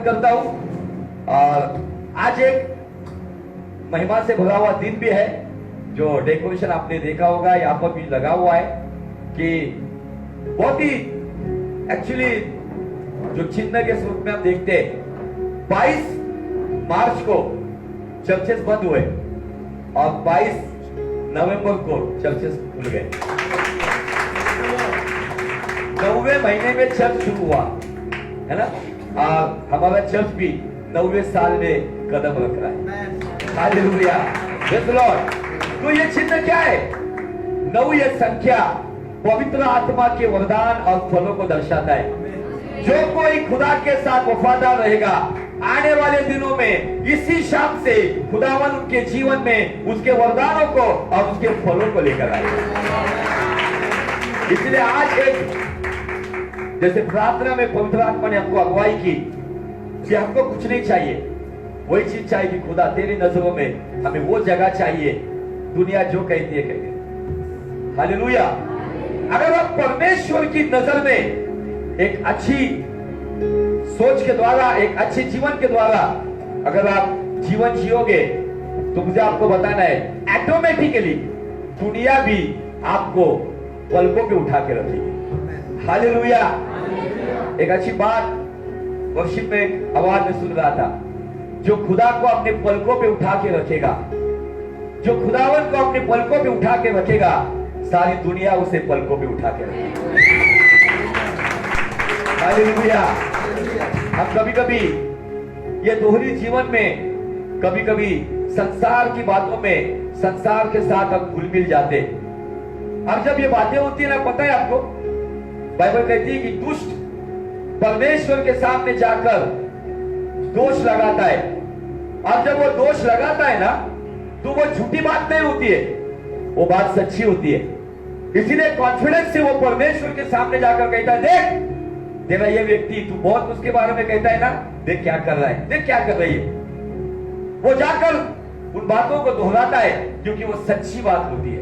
करता हूं। और आज एक महिमा से भरा हुआ दिन भी है। जो डेकोरेशन आपने देखा होगा यहाँ पर भी लगा हुआ है कि बहुत ही एक्चुअली जो चिन्ह के स्वरूप में हम देखते हैं 22 मार्च को चर्चेस बंद हुए और 22 नवंबर को चर्चेस खुल गए। 9वें महीने में चर्च शुरू हुआ है ना। और हमारा चर्च भी 9वें साल में कदम रख रहा है। Hallelujah, praise the Lord. तो ये चिन्ह क्या है? 9 ये संख्या पवित्र आत्मा के वरदान और फलों को दर्शाता है। जो कोई खुदा के साथ वफादार रहेगा, आने वाले दिनों में इसी शाम से खुदावन उनके जीवन में उसके वरदानों को और उसके फलों को लेकर आएगा। इसलिए आज एक जैसे प्रार्थना में पवित्र आत्मा ने हमको अगुवाई की कि हमको कुछ नहीं चाहिए, वही चीज चाहिए कि खुदा तेरी नजरों में हमें वो जगह चाहिए, दुनिया जो कहती है कहेंगे। हालेलुया। अगर आप परमेश्वर की नजर में एक अच्छी सोच के द्वारा, एक अच्छे जीवन के द्वारा अगर आप जीवन जियोगे तो मुझे आपको बताना है ऑटोमेटिकली दुनिया भी आपको पलकों पे उठा के रखेगी। हालेलुया। एक अच्छी बात वर्शिप में आवाज में सुन रहा था, जो खुदा को अपने पलकों पे उठा के रखेगा, जो खुदावन को अपने पलकों पे उठा के रखेगा, सारी दुनिया उसे पलकों पे उठा के रखेगी। हालेलुया। हम कभी कभी ये दोहरी जीवन में कभी कभी संसार की बातों में संसार के साथ हम घुल मिल जाते। अब जब ये बातें होती है ना, पता है आपको, बाइबल कहती है कि दुष्ट परमेश्वर के सामने जाकर दोष लगाता है। और जब वो दोष लगाता है ना, तो वो झूठी बात नहीं होती है, वो बात सच्ची होती है। इसीलिए कॉन्फिडेंस से वो परमेश्वर के सामने जाकर कहता है, देख तेरा ये व्यक्ति, तू बहुत उसके बारे में कहता है ना, देख क्या कर रहा है, देख क्या कर रही है। वो जाकर उन बातों को दोहराता है क्योंकि वो सच्ची बात होती है,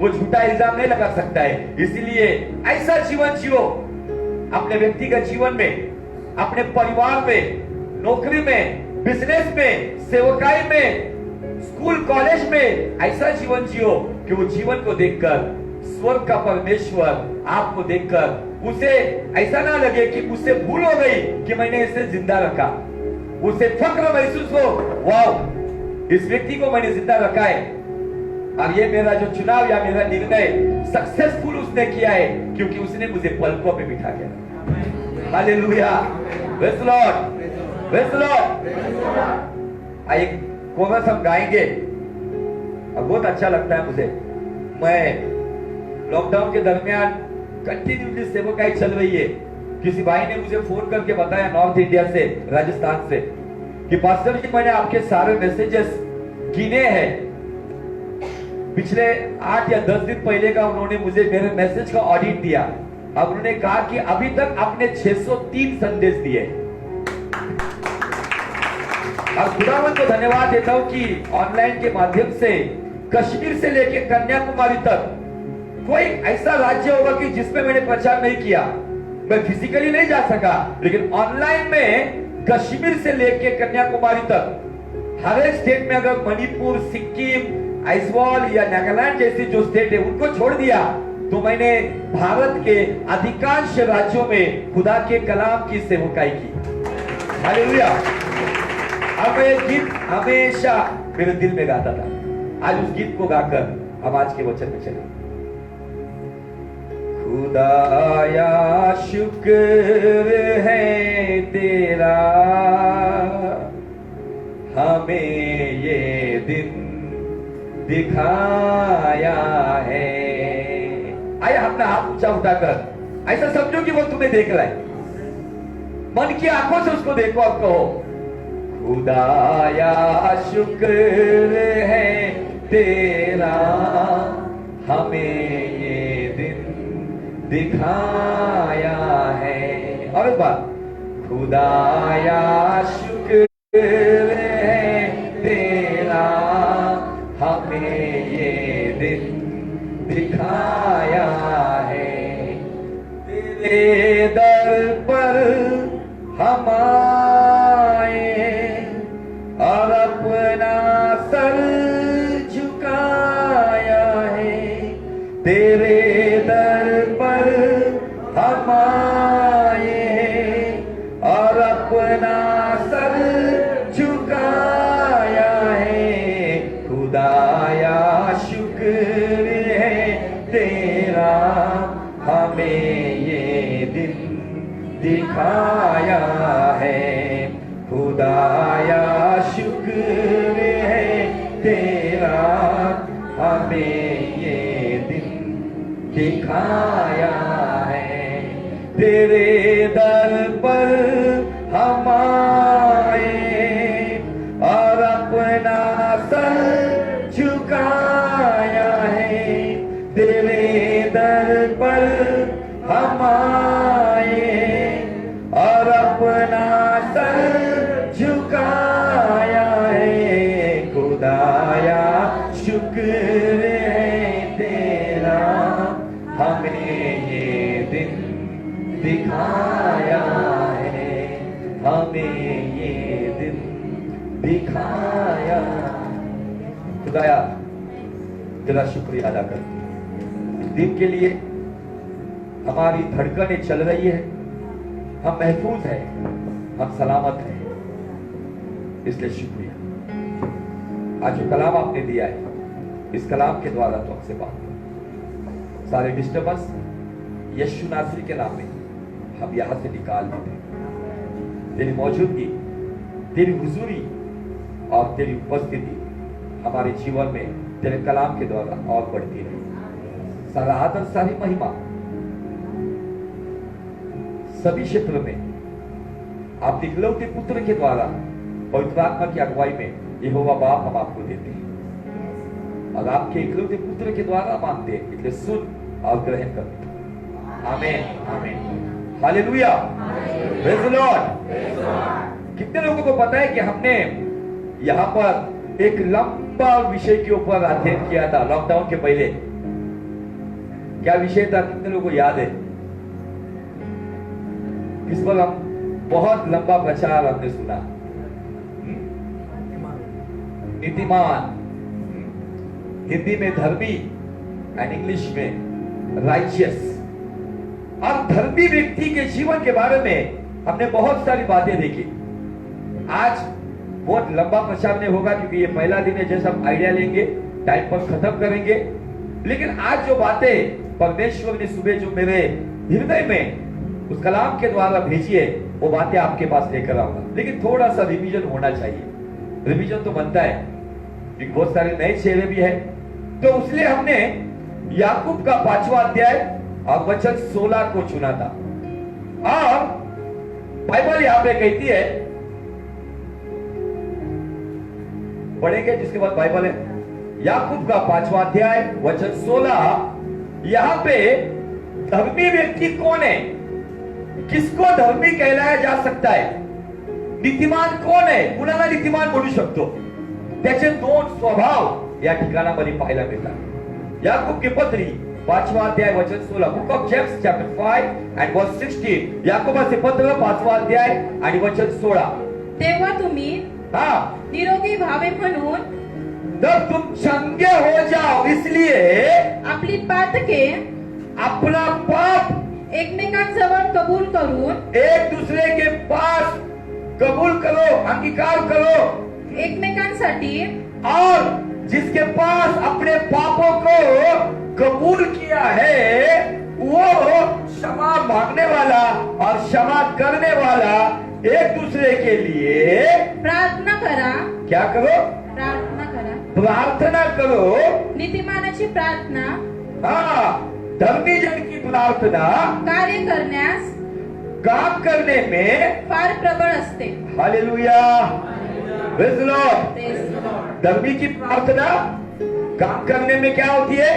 वो झूठा इल्जाम नहीं लगा सकता है। इसलिए ऐसा जीवन जियो अपने व्यक्तिगत जीवन में, अपने परिवार में, नौकरी में, बिजनेस में, सेवकाई में, स्कूल कॉलेज में, ऐसा जीवन जियो कि वो जीवन को देखकर स्वर्ग का परमेश्वर आपको देखकर उसे ऐसा ना लगे कि उससे भूल हो गई कि मैंने इसे जिंदा रखा, उसे फक्र महसूस हो, वाह इस व्यक्ति को मैंने जिंदा रखा है और ये मेरा जो चुनाव या मेरा निर्णय सक्सेसफुल उसने किया है क्योंकि उसने मुझे पलकों पे बिठा के रखा। Hallelujah, praise the Lord, praise the Lord. एक कोरस हम गाएंगे और बहुत अच्छा लगता है मुझे। मैं लॉकडाउन के दरमियान कंटिन्यूसली सेवकाई चल रही है। किसी भाई ने मुझे फोन करके बताया नॉर्थ इंडिया से, राजस्थान से, कि पास्टर जी मैंने आपके सारे मैसेजेस गिने हैं। पिछले 8 या 10 दिन पहले का उन्होंने मुझे मेरे मैसेज का ऑडिट दिया। अब उन्होंने कहा कि अभी तक आपने 603 संदेश दिए। अब खुदावन को धन्यवाद देता हूं कि ऑनलाइन के माध्यम से कश्मीर से लेकर कन्याकुमारी तक कोई ऐसा राज्य होगा कि जिसमें मैंने प्रचार नहीं किया। मैं फिजिकली नहीं जा सका, लेकिन ऑनलाइन में कश्मीर से लेकर कन्याकुमारी तक हर एक स्टेट में, अगर मणिपुर, सिक्किम, आइजवाल या नागालैंड जैसी जो स्टेट है उनको छोड़ दिया, तो मैंने भारत के अधिकांश राज्यों में खुदा के कलाम की सेवकाई की। हालेलुया। अब ये गीत हमेशा मेरे दिल में गाता था। आज उस गीत को गाकर हम आज के वचन में चले। खुदाया शुक्र है तेरा, हमें ये दिन दिखाया है। आया अपना हाथ ऊंचा उठाकर ऐसा समझो कि वो तुम्हें देख रहा है, मन की आंखों से उसको देखो और कहो, खुदाया शुक्र है तेरा, हमें ये दिन दिखाया है। और एक बार, खुदाया शुक्र है तेरा, हमें ये दिन दिखाया है। तेरे दर पर हमारा दिखाया है। खुदाया शुक्र है तेरा, हमें ये दिन दिखाया है। तेरे दर पर हम आए और अपना सर झुकाया है। तेरे दर पर हम आए और अपना सर झुकाया है। खुदाया शुक्र है तेरा, हमने ये दिन दिखाया है। हमें ये दिन दिखाया। खुदाया तेरा शुक्रिया अदा करते हैं इस दिन के लिए। हमारी धड़कनें चल रही है, हम महफूज हैं, हम सलामत हैं, इसलिए शुक्रिया। आज जो कलाम आपने दिया है, इस कलाम के द्वारा तो हमसे बात करो। सारे डिस्टर्बेंस यीशु नासरी के नाम में हम यहां से निकाल देते हैं। तेरी मौजूदगी, तेरी हुजूरी और तेरी उपस्थिति हमारे जीवन में तेरे कलाम के द्वारा और बढ़ती रहे। सारा आदर, सारी महिमा सभी क्षेत्र में आप इकलौते पुत्र के द्वारा पवित्र आत्मा की अगुवाई में यहोवा बाप हम आपको देते हैं और आपके इकलौते पुत्र के द्वारा मांगते हैं, इसलिए सुन और ग्रहण करते हैं। आमीन, आमीन, हालेलुया, प्रेज़ द लॉर्ड। कितने लोगों को पता है कि हमने यहाँ पर एक लंबा विषय के ऊपर अध्ययन किया था लॉकडाउन के पहले? क्या विषय था? कितने लोगों को याद है? इस पर हम बहुत लंबा प्रचार हमने सुना। नीतिमान, हिंदी में धर्मी एंड इंग्लिश में राइचियस। और धर्मी व्यक्ति के जीवन के बारे में हमने बहुत सारी बातें देखी। आज बहुत लंबा प्रचार नहीं होगा क्योंकि ये पहला दिन है, जैसे हम आइडिया लेंगे टाइम पर खत्म करेंगे। लेकिन आज जो बातें परमेश्वर ने सुबह जो मेरे हृदय में उस कलाम के द्वारा भेजी है, वो बातें आपके पास लेकर आऊंगा। लेकिन थोड़ा सा रिवीजन होना चाहिए। रिवीजन तो बनता है क्योंकि बहुत सारे नए चेहरे भी है। तो इसलिए हमने याकूब का 5वां अध्याय और वचन 16 को चुना था। और बाइबल यहां पे कहती है, पढ़ेंगे जिसके बाद बाइबल है याकूब का 5वां अध्याय वचन 16। यहां पे धर्मी व्यक्ति कौन है? किसको धर्मी कहलाया जा सकता है? नीतिमान कोण आहे? कुणाला नीतिमान म्हणू शकतो? त्याचे दोन स्वभाव या ठिकाणामध्ये पाहायला मिळतात। याकूब की पत्री 5वां अध्याय वचन 16, book of James chapter 5 and verse 16। याकोबाचे पत्र 5वां अध्याय आणि वचन 16। तेव्हा तुम्ही निरोगी व्हावे म्हणून तब तुम चंगे हो जाओ, इसलिए आपली पातके अपना पाप एकमेकांजवळ कबूल करून एक दूसरे के पास कबूल करो, अंगीकार करो एकमेकांसाठी, और जिसके पास अपने पापों को कबूल किया है वो क्षमा मांगने वाला और क्षमा करने वाला एक दूसरे के लिए प्रार्थना करा। क्या करो? प्रार्थना करा। प्रार्थना करो। नीतिमानाची प्रार्थना धर्मी जन की प्रार्थना कार्य करण्यास, काम करने में फार प्रबळ असते। Hallelujah, praise the Lord. Praise the Lord। धर्मी की प्रार्थना काम करने में क्या होती है?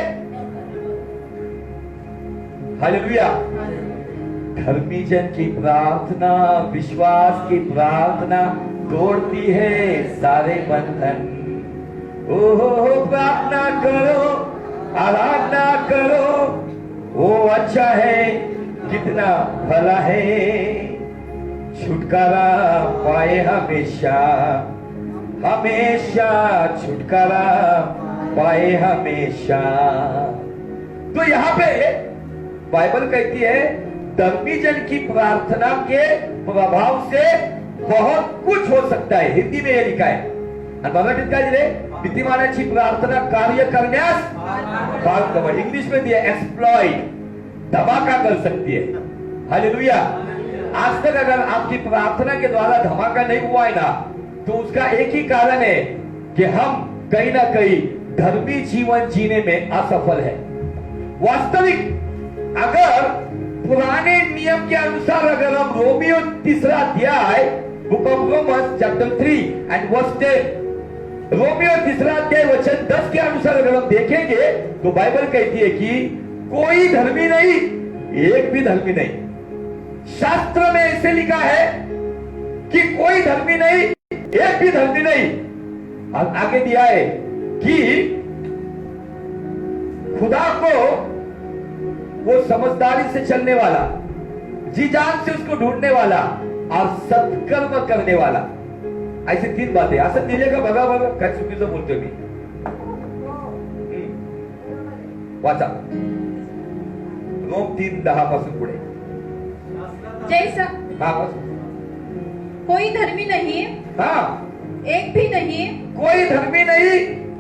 हालेलुया। धर्मी जन की प्रार्थना, विश्वास की प्रार्थना तोड़ती है सारे बंधन। ओहो, प्रार्थना करो, आराधना करो, वो अच्छा है, कितना भला है। छुटकारा पाए हमेशा, हमेशा छुटकारा पाए हमेशा। तो यहाँ पे बाइबल कहती है धर्मी जन की प्रार्थना के प्रभाव से बहुत कुछ हो सकता है। हिंदी में ये लिखा है, मराठीत काय दिले? नीतिमानाची प्रार्थना कार्य करण्यास भाग पडेल। इंग्लिश में दिया एक्सप्लॉइट, धमाका कर सकती है। हालेलुया। आज तक अगर आपकी प्रार्थना के द्वारा धमाका नहीं हुआ है ना, तो उसका एक ही कारण है कि हम कहीं ना कहीं धर्मी जीवन जीने में असफल है। वास्तविक अगर पुराने नियम के अनुसार अगर हम रोमियो 3 अध्याय book of Romans chapter 3 and verse 10, रोमियो 3 अध्याय वचन 10 के अनुसार अगर हम देखेंगे तो बाइबल कहती है कि कोई धर्मी नहीं, एक भी धर्मी नहीं। शास्त्र में ऐसे लिखा है कि कोई धर्मी नहीं, एक भी धर्मी नहीं। और आगे दिया है कि खुदा को वो समझदारी से चलने वाला, जी जान से उसको ढूंढने वाला और सत्कर्म करने वाला, ऐसी 3 बातें असं दिले का बघा बघा काय चुकीचं बोलतोय मी। वाचा रोम 3:10 पासून पुढे। जैसा हा बस। कोई धर्मी नहीं, हाँ, एक भी नहीं, कोई धर्मी नहीं,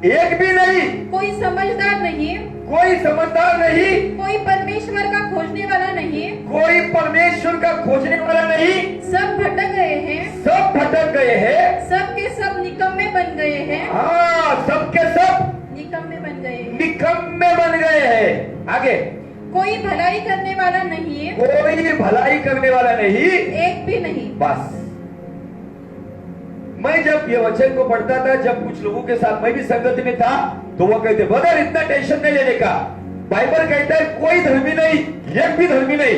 एक भी नहीं, कोई समझदार नहीं, कोई समझदार नहीं, कोई परमेश्वर का खोजने वाला नहीं, कोई परमेश्वर का खोजने वाला नहीं, सब भटक गए हैं, सब भटक गए हैं। सब के सब निकम्मे बन गए हैं, हाँ, सबके सब निकम्मे बन गए हैं। निकम्मे बन गए हैं। आगे, कोई भलाई करने वाला नहीं, कोई भलाई करने वाला नहीं, एक भी नहीं। बस। मैं जब ये वचन को पढ़ता था, जब कुछ लोगों के साथ मैं भी संगति में था, तो वो कहते ब्रदर इतना टेंशन नहीं लेने का, बाइबल कहता है कोई धर्मी नहीं, एक भी धर्मी नहीं।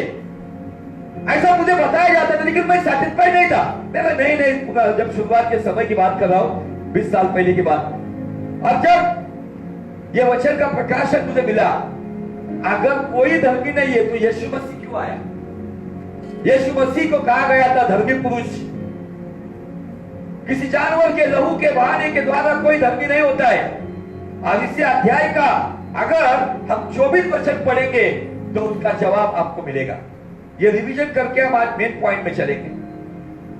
ऐसा मुझे बताया जाता था, लेकिन मैं सैटिस्फाइड नहीं था। मैंने नहीं, जब शुरुआत के समय की बात कर रहा हूं, 20 साल पहले की बात। और जब ये वचन का प्रकाशन मुझे मिला, अगर कोई धर्मी नहीं है तो यीशु मसीह क्यों आया? यीशु मसीह को कहा गया था धर्मी पुरुष। किसी जानवर के लहू के बहाने के द्वारा कोई धर्मी नहीं होता है। और इसी अध्याय का अगर हम 24 वचन पढ़ेंगे तो उसका जवाब आपको मिलेगा। ये रिवीजन करके हम आज मेन पॉइंट में चलेंगे।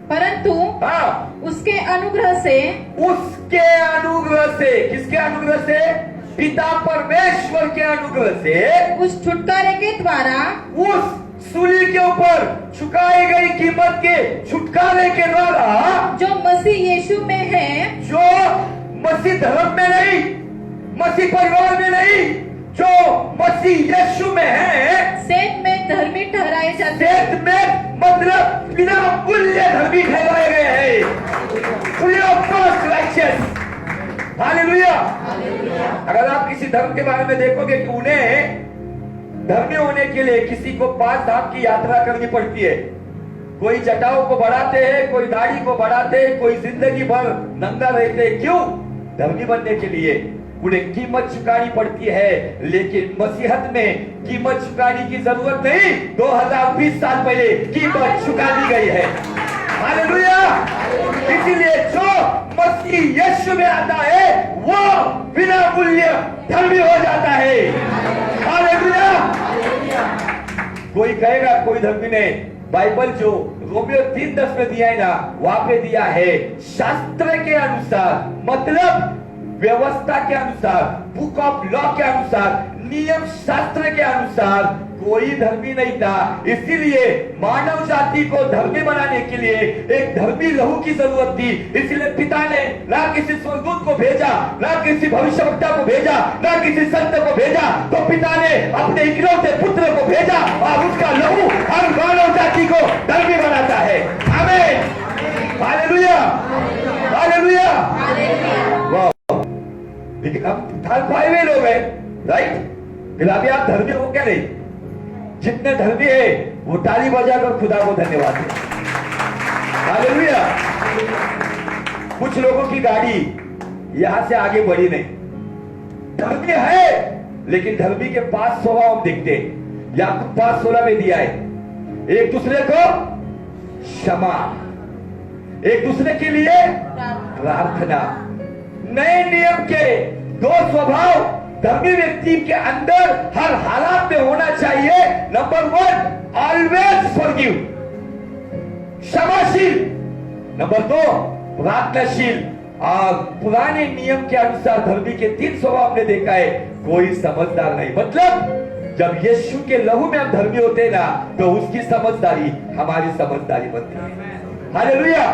परंतु हाँ, उसके अनुग्रह से, उसके अनुग्रह से, किसके अनुग्रह से? पिता परमेश्वर के अनुग्रह से, उस छुटकारे के द्वारा, उस सूली के ऊपर चुकाई गई कीमत के छुटकारे के द्वारा, जो मसीह यीशु में है, जो मसीह धर्म में नहीं, मसीह परिवार में नहीं, जो मसीह यीशु में है, सेठ में धर्मी ठहराए जाते हैं। सेठ में मतलब बिना मूल्य धर्मी ठहराए गए हैं। हालेलुया। अगर आप किसी धर्म के बारे में देखोगे कि उन्हें धर्मी होने के लिए किसी को 5 धाम की यात्रा करनी पड़ती है। कोई जटाओं को बढ़ाते हैं, कोई दाढ़ी को बढ़ाते हैं, कोई जिंदगी भर नंगा रहते हैं। क्यों? धर्मी बनने के लिए उन्हें कीमत चुकानी पड़ती है। लेकिन मसीहत में कीमत चुकाने की जरूरत नहीं। 2020 साल पहले कीमत चुका दी गई है। हालेलुया। इसीलिए जो मसीह यीशु में आता है वो बिना मूल्य धर्मी हो जाता है। हालेलुया। कोई कहेगा कोई धर्मी नहीं। बाइबल जो रोमियो 3:10 में दिया है ना, वहां पे दिया है शास्त्र के अनुसार, मतलब व्यवस्था के अनुसार, बुक ऑफ लॉ के अनुसार, नियम शास्त्र के अनुसार कोई धर्मी नहीं था। इसीलिए मानव जाति को धर्मी बनाने के लिए एक धर्मी लहू की जरूरत थी। इसलिए पिता ने ना किसी स्वर्गदूत को भेजा, ना किसी भविष्यवक्ता को भेजा, ना किसी संत को भेजा, तो पिता ने अपने इकलौते पुत्र को भेजा और उसका लहू हर मानव जाति को धर्मी बनाता है। आमीन। हालेलुया। हालेलुया। वाह। लेकिन अब थाल पाए हुए लोग हैं, राइट? फिर अभी आप धर्मी हो क्या? नहीं। जितने धर्मी है वो ताली बजाकर खुदा को धन्यवाद दें। हालेलुया। कुछ लोगों की गाड़ी यहां से आगे बढ़ी नहीं। धर्मी है लेकिन धर्मी के 5 स्वभाव दिखते। याकूब 5:16 में दिया है, एक दूसरे को क्षमा, एक दूसरे के लिए प्रार्थना। नए नियम के 2 स्वभाव धर्मी व्यक्ति के अंदर हर हालात में होना चाहिए। नंबर 1, ऑलवेज फॉरगिव, क्षमाशील। नंबर 2, प्रार्थनाशील। और पुराने नियम के अनुसार धर्मी के 3 स्वभाव हमने देखा है। कोई समझदार नहीं, मतलब जब यीशु के लहू में हम धर्मी होते हैं ना, तो उसकी समझदारी हमारी समझदारी बनती है। हालेलुया।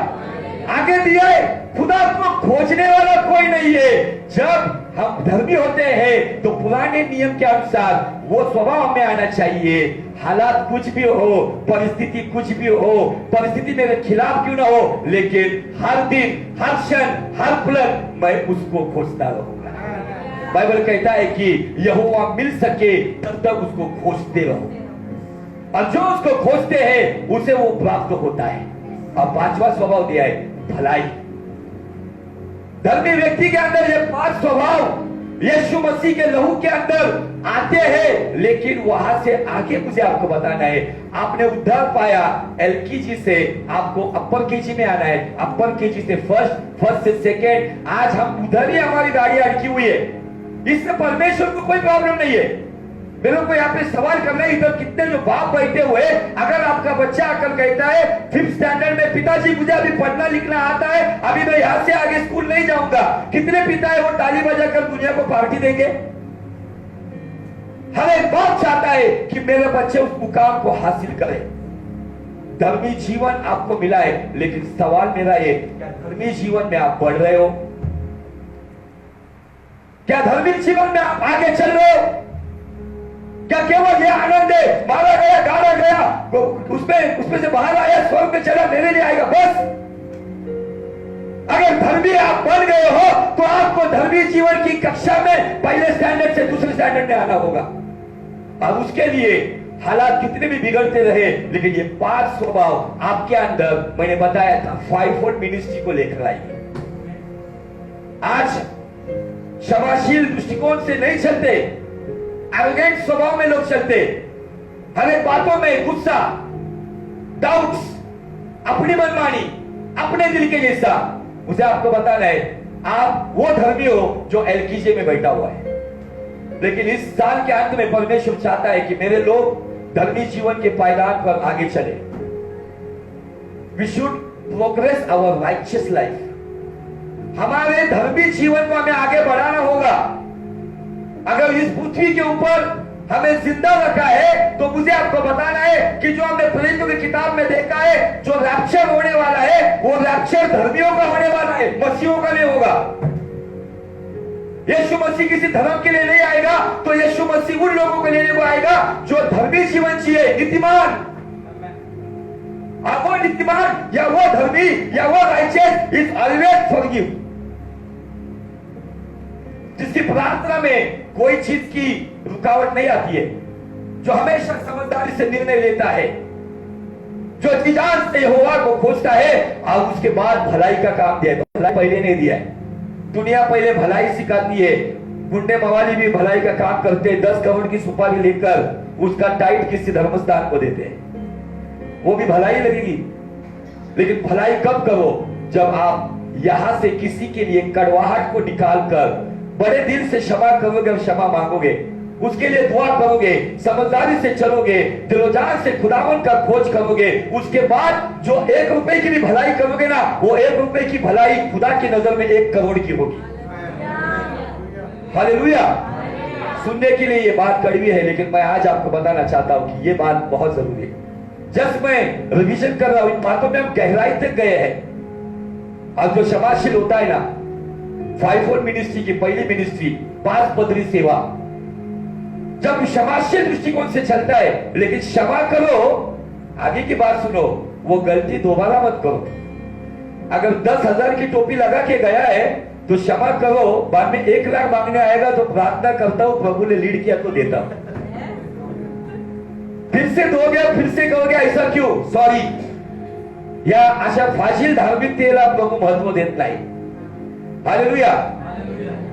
आगे दिया है, खुदा को खोजने वाला कोई नहीं है। जब हम धर्मी होते हैं तो पुराने नियम के अनुसार वो स्वभाव में आना चाहिए। हालात कुछ भी हो, परिस्थिति कुछ भी हो, परिस्थिति मेरे खिलाफ क्यों ना हो, लेकिन हर दिन, हर क्षण, हर पल मैं उसको खोजता रहूंगा। बाइबल कहता है कि यहोवा मिल सके तब तक उसको खोजते रहो, और जो उसको खोजते हैं उसे वो प्राप्त होता है। अब पांचवा स्वभाव दिया है, भलाई। धर्मी व्यक्ति के अंदर ये 5 स्वभाव यीशु मसीह के लहू के अंदर आते हैं, लेकिन वहां से आगे मुझे आपको बताना है। आपने उद्धार पाया एलकेजी से, आपको अपर केजी में आना है, अपर केजी से फर्स्ट से सेकेंड। आज हम उधर ही हमारी गाड़ी अटकी हुई है। इसमें परमेश्वर को कोई प्रॉब्लम नहीं है। मेरे को यहाँ पे सवाल करना है, इधर कितने जो बाप बैठे हुए, अगर आपका बच्चा आकर कहता है 5th स्टैंडर्ड में, पिताजी मुझे अभी पढ़ना लिखना आता है, अभी मैं यहाँ से आगे स्कूल नहीं जाऊंगा, कितने पिता है वो ताली बजाकर दुनिया को पार्टी देंगे? हर एक बाप चाहता है कि मेरे बच्चे उस मुकाम को हासिल करें। धर्मी जीवन आपको मिला है, लेकिन सवाल मेरा ये, क्या धर्मी जीवन में आप बढ़ रहे हो? क्या धार्मिक जीवन में आप आगे चल रहे हो? क्या केवल ये आनंद है, मारा गया, गाड़ा गया, तो उसमें से बाहर आया, स्वर्ग में चला, मेरे लिए आएगा, बस? अगर धर्मी आप बन गए हो तो आपको धर्मी जीवन की कक्षा में पहले स्टैंडर्ड से दूसरे स्टैंडर्ड में आना होगा। और उसके लिए हालात कितने भी बिगड़ते रहे, लेकिन ये 5 स्वभाव आपके अंदर, मैंने बताया था, 5-fold मिनिस्ट्री को लेकर आइए। आज क्षमाशील दृष्टिकोण से नहीं चलते, एरोगेंट स्वभाव में लोग चलते, हर एक बातों में गुस्सा, डाउट्स, अपनी मनमानी, अपने दिल के जैसा। मुझे आपको बताना है, आप वो धर्मी हो जो एलकेजी में बैठा हुआ है, लेकिन इस साल के अंत में परमेश्वर चाहता है कि मेरे लोग धर्मी जीवन के पायदान पर आगे चले। We should progress our righteous life. हमारे धर्मी जीवन को हमें आगे बढ़ाना होगा। अगर इस पृथ्वी के ऊपर हमें जिंदा रखा है, तो मुझे आपको बताना है कि जो हमने प्रेरितों की किताब में देखा है, जो रैप्चर होने वाला है, वो रैप्चर धर्मियों का होने वाला है, मसीहों का नहीं होगा। यीशु मसीह किसी धर्म के लिए नहीं आएगा, तो यीशु मसीह उन लोगों को लेने को आएगा जो धर्मी जीवन जिए, नीतिमान। और वो नीतिमान या वो धर्मी या वो राइचियस इज ऑलवेज फॉरगिव, जिसकी प्रार्थना में कोई चीज की रुकावट नहीं आती है, जो हमेशा समझदारी से निर्णय लेता है, जो निजात से यहोवा को खोजता है और उसके बाद भलाई का काम दिया है। भलाई पहले नहीं दिया है। दुनिया पहले भलाई सिखाती है। गुंडे मवाली भी भलाई का काम करते हैं, 10 करोड़ की सुपारी लेकर उसका टाइट किसी धर्मस्थान को देते हैं, वो भी भलाई लगेगी। लेकिन भलाई कब करो? जब आप यहां से किसी के लिए कड़वाहट को निकालकर बड़े दिल से क्षमा करोगे और क्षमा मांगोगे, उसके लिए दुआ करोगे, समझदारी से चलोगे, दिलोजान से खुदावन का खोज करोगे, उसके बाद जो 1 रुपए की भी भलाई करोगे ना, वो 1 रुपए की भलाई खुदा की नजर में 1 करोड़ की होगी। हालेलुया। सुनने के लिए ये बात कड़वी है, लेकिन मैं आज आपको बताना चाहता हूं कि ये बात बहुत जरूरी है। जस्ट मैं रिवीजन कर रहा हूं, इन बातों में हम गहराई तक गए हैं। और जो क्षमाशील होता है ना, 5-fold मिनिस्ट्री की पहली मिनिस्ट्री, 5 पदरी सेवा, जब क्षमाशील दृष्टिकोण से चलता है, लेकिन क्षमा करो, आगे की बात सुनो, वो गलती दोबारा मत करो। अगर 10,000 की टोपी लगा के गया है तो क्षमा करो, बाद में 1 लाख मांगने आएगा तो प्रार्थना करता हूं प्रभु ने लीड किया तो देता हूं। फिर से दोगे, फिर से कहोगे, ऐसा क्यों? सॉरी, या अशा फाशील धार्मिकतेला प्रभू महत्व देत नाही। हालेलुया।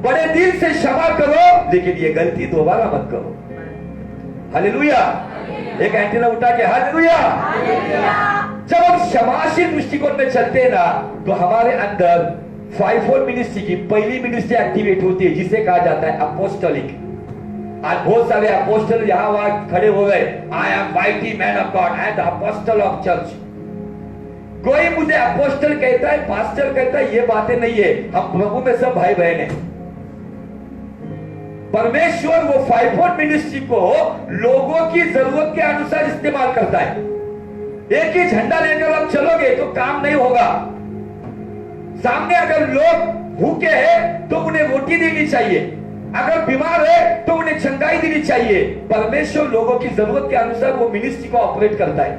बड़े दिल से क्षमा करो, लेकिन ये गलती दोबारा मत करो। हालेलुया। एक एंटीना उठा के हालेलुया। जब हम क्षमाशील दृष्टिकोण में चलते हैं ना, तो हमारे अंदर 5-fold मिनिस्ट्री की पहली मिनिस्ट्री एक्टिवेट होती है, जिसे कहा जाता है अपोस्टोलिक। आज बहुत सारे अपोस्टल यहां वहां खड़े हो गए, I am mighty man of God and the apostle of church. कोई मुझे अपोस्टल कहता है, पास्टर कहता है, ये बातें नहीं है। हम प्रभु में सब भाई बहन हैं। परमेश्वर वो फाइवफोल्ड मिनिस्ट्री को लोगों की जरूरत के अनुसार इस्तेमाल करता है। एक ही झंडा लेकर आप चलोगे तो काम नहीं होगा। सामने अगर लोग भूखे हैं तो उन्हें रोटी देनी चाहिए, अगर बीमार है तो उन्हें चंगाई देनी चाहिए। परमेश्वर लोगों की जरूरत के अनुसार वो मिनिस्ट्री को ऑपरेट करता है।